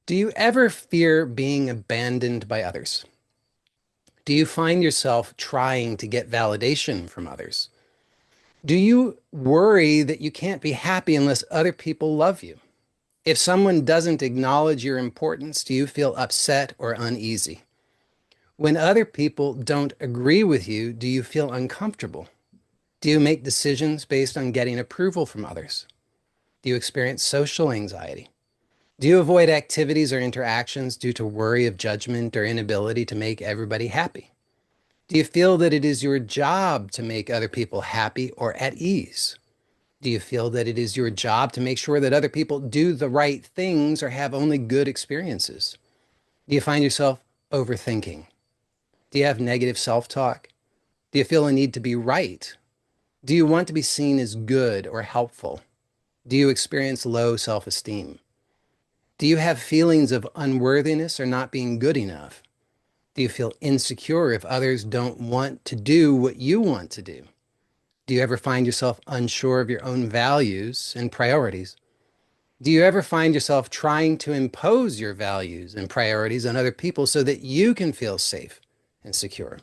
Do you ever fear being abandoned by others? Do you find yourself trying to get validation from others? Do you worry that you can't be happy unless other people love you? If someone doesn't acknowledge your importance, do you feel upset or uneasy? When other people don't agree with you, do you feel uncomfortable? Do you make decisions based on getting approval from others? Do you experience social anxiety? Do you avoid activities or interactions due to worry of judgment or inability to make everybody happy? Do you feel that it is your job to make other people happy or at ease? Do you feel that it is your job to make sure that other people do the right things or have only good experiences? Do you find yourself overthinking? Do you have negative self talk? Do you feel a need to be right? Do you want to be seen as good or helpful? Do you experience low self esteem? Do you have feelings of unworthiness or not being good enough? Do you feel insecure if others don't want to do what you want to do? Do you ever find yourself unsure of your own values and priorities? Do you ever find yourself trying to impose your values and priorities on other people so that you can feel safe and secure?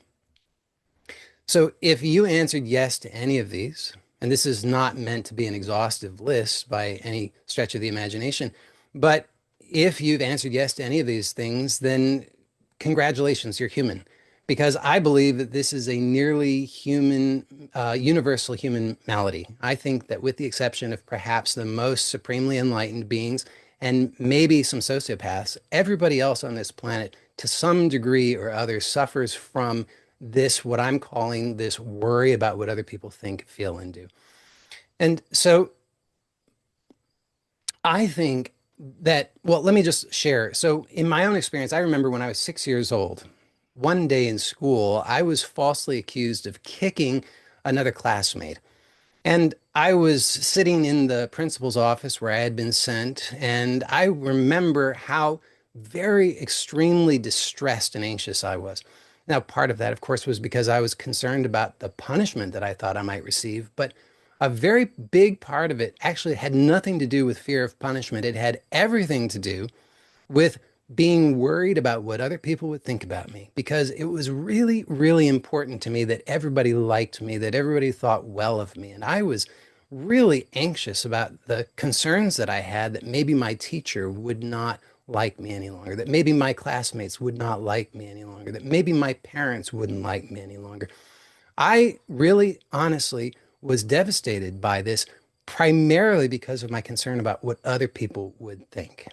So, if you answered yes to any of these, and this is not meant to be an exhaustive list by any stretch of the imagination, but if you've answered yes to any of these things, then congratulations, you're human. Because I believe that this is a nearly human, universal human malady. I think that, with the exception of perhaps the most supremely enlightened beings and maybe some sociopaths, everybody else on this planet, to some degree or other, suffers from this, what I'm calling this worry about what other people think, feel, and do. And so I think that, well, let me just share. So, in my own experience, I remember when I was 6 years old, one day in school, I was falsely accused of kicking another classmate. And I was sitting in the principal's office where I had been sent, and I remember how very extremely distressed and anxious I was. Now, part of that, of course, was because I was concerned about the punishment that I thought I might receive, but a very big part of it actually had nothing to do with fear of punishment. It had everything to do with being worried about what other people would think about me, because it was really, really important to me that everybody liked me, that everybody thought well of me. And I was really anxious about the concerns that I had, that maybe my teacher would not like me any longer, that maybe my classmates would not like me any longer, that maybe my parents wouldn't like me any longer. I really, honestly was devastated by this, primarily because of my concern about what other people would think.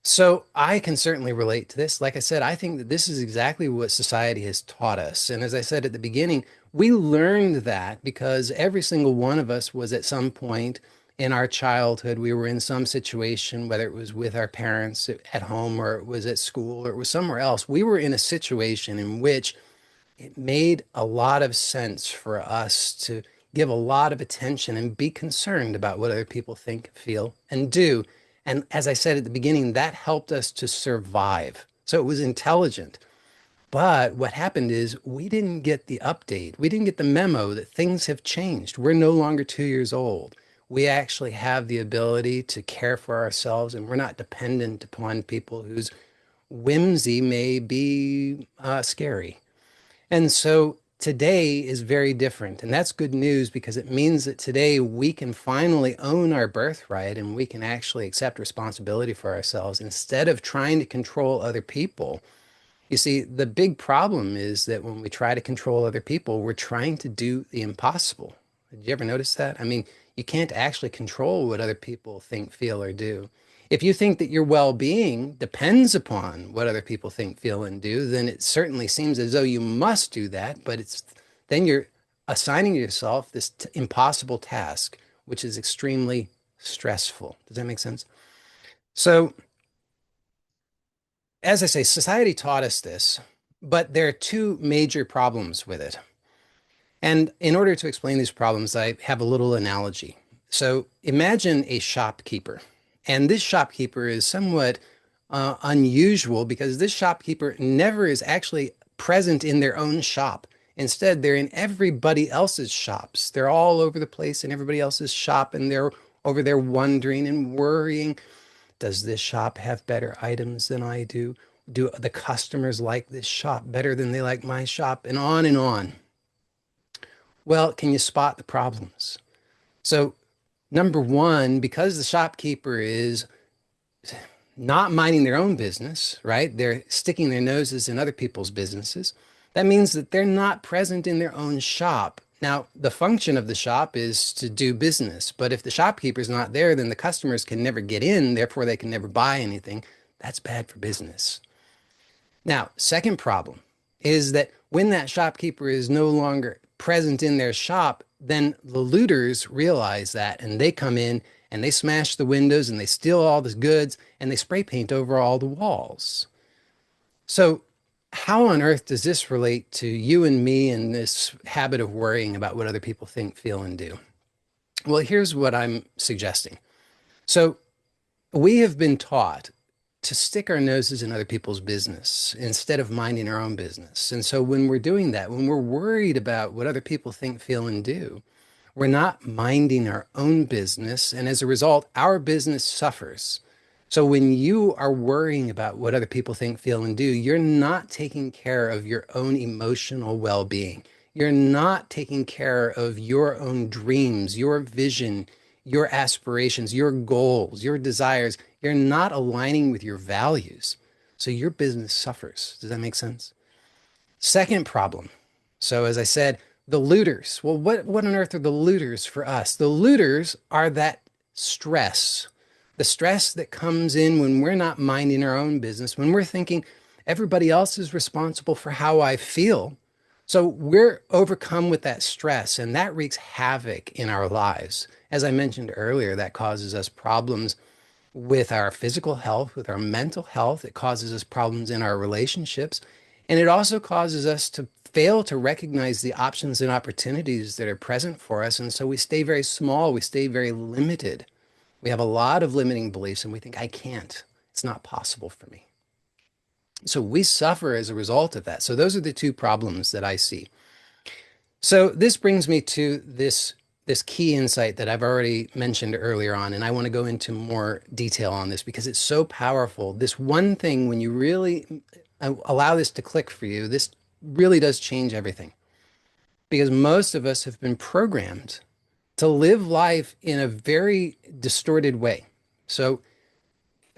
So I can certainly relate to this. Like I said, I think that this is exactly what society has taught us. And as I said at the beginning, we learned that because every single one of us was, at some point in our childhood, we were in some situation, whether it was with our parents at home or it was at school or it was somewhere else. We were in a situation in which it made a lot of sense for us to give a lot of attention and be concerned about what other people think, feel, and do. And as I said at the beginning, that helped us to survive. So it was intelligent. But what happened is we didn't get the update. We didn't get the memo that things have changed. We're no longer 2 years old. We actually have the ability to care for ourselves, and we're not dependent upon people whose whimsy may be scary. And so today is very different. And that's good news, because it means that today we can finally own our birthright and we can actually accept responsibility for ourselves instead of trying to control other people. You see, the big problem is that when we try to control other people, we're trying to do the impossible. Did you ever notice that? I mean, you can't actually control what other people think, feel, or do. If you think that your well-being depends upon what other people think, feel, and do, then it certainly seems as though you must do that, but it's then you're assigning yourself this impossible task, which is extremely stressful. Does that make sense? So, as I say, society taught us this, but there are two major problems with it. And in order to explain these problems, I have a little analogy. So imagine a shopkeeper. And this shopkeeper is somewhat unusual, because this shopkeeper never is actually present in their own shop. Instead, they're in everybody else's shops. They're all over the place in everybody else's shop, and they're over there wondering and worrying. Does this shop have better items than I do? Do the customers like this shop better than they like my shop? And on and on. Well, can you spot the problems? So, number one, because the shopkeeper is not minding their own business, right? They're sticking their noses in other people's businesses. That means that they're not present in their own shop. Now, the function of the shop is to do business, but if the shopkeeper's not there, then the customers can never get in, therefore they can never buy anything. That's bad for business. Now, second problem is that when that shopkeeper is no longer present in their shop, then the looters realize that and they come in and they smash the windows and they steal all the goods and they spray paint over all the walls. So, how on earth does this relate to you and me and this habit of worrying about what other people think, feel, and do? Well, here's what I'm suggesting. So, we have been taught to stick our noses in other people's business instead of minding our own business. And so when we're doing that, when we're worried about what other people think, feel, and do, we're not minding our own business. And as a result, our business suffers. So when you are worrying about what other people think, feel, and do, you're not taking care of your own emotional well-being. You're not taking care of your own dreams, your vision, your aspirations, your goals, your desires. You're not aligning with your values. So your business suffers. Does that make sense? Second problem. So as I said, the looters. Well, what on earth are the looters for us? The looters are that stress, the stress that comes in when we're not minding our own business, when we're thinking everybody else is responsible for how I feel. So we're overcome with that stress, and that wreaks havoc in our lives. As I mentioned earlier, that causes us problems with our physical health, with our mental health. It causes us problems in our relationships. And it also causes us to fail to recognize the options and opportunities that are present for us. And so we stay very small, we stay very limited. We have a lot of limiting beliefs and we think, I can't, it's not possible for me. So we suffer as a result of that. So those are the two problems that I see. So this brings me to this key insight that I've already mentioned earlier on, and I want to go into more detail on this because it's so powerful. This one thing, when you really allow this to click for you, this really does change everything. Because most of us have been programmed to live life in a very distorted way. So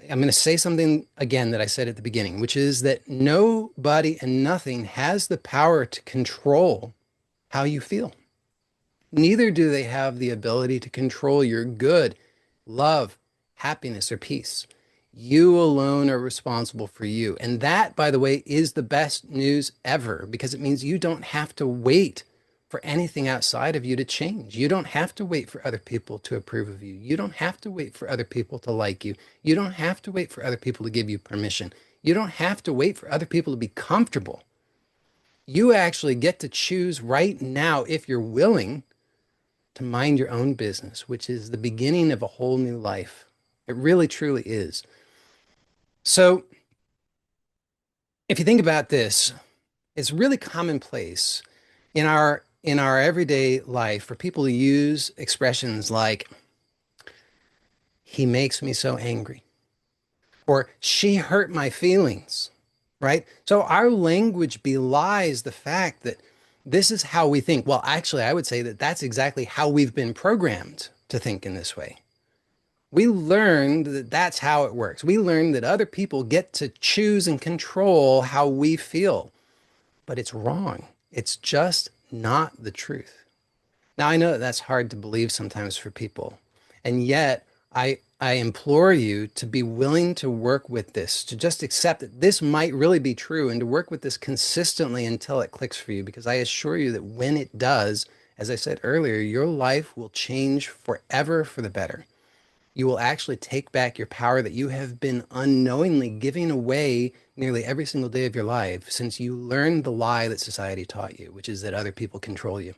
I'm going to say something again that I said at the beginning, which is that nobody and nothing has the power to control how you feel. Neither do they have the ability to control your good, love, happiness, or peace. You alone are responsible for you. And that, by the way, is the best news ever because it means you don't have to wait for anything outside of you to change. You don't have to wait for other people to approve of you. You don't have to wait for other people to like you. You don't have to wait for other people to give you permission. You don't have to wait for other people to be comfortable. You actually get to choose right now, if you're willing, to mind your own business, which is the beginning of a whole new life. It really, truly is. So if you think about this, it's really commonplace in our everyday life for people to use expressions like, he makes me so angry, or she hurt my feelings, right? So our language belies the fact that this is how we think. Well, actually, I would say that that's exactly how we've been programmed to think in this way. We learned that that's how it works. We learned that other people get to choose and control how we feel, but it's wrong. It's just not the truth. Now, I know that that's hard to believe sometimes for people, and yet I implore you to be willing to work with this, to just accept that this might really be true and to work with this consistently until it clicks for you, because I assure you that when it does, as I said earlier, your life will change forever for the better. You will actually take back your power that you have been unknowingly giving away nearly every single day of your life since you learned the lie that society taught you, which is that other people control you.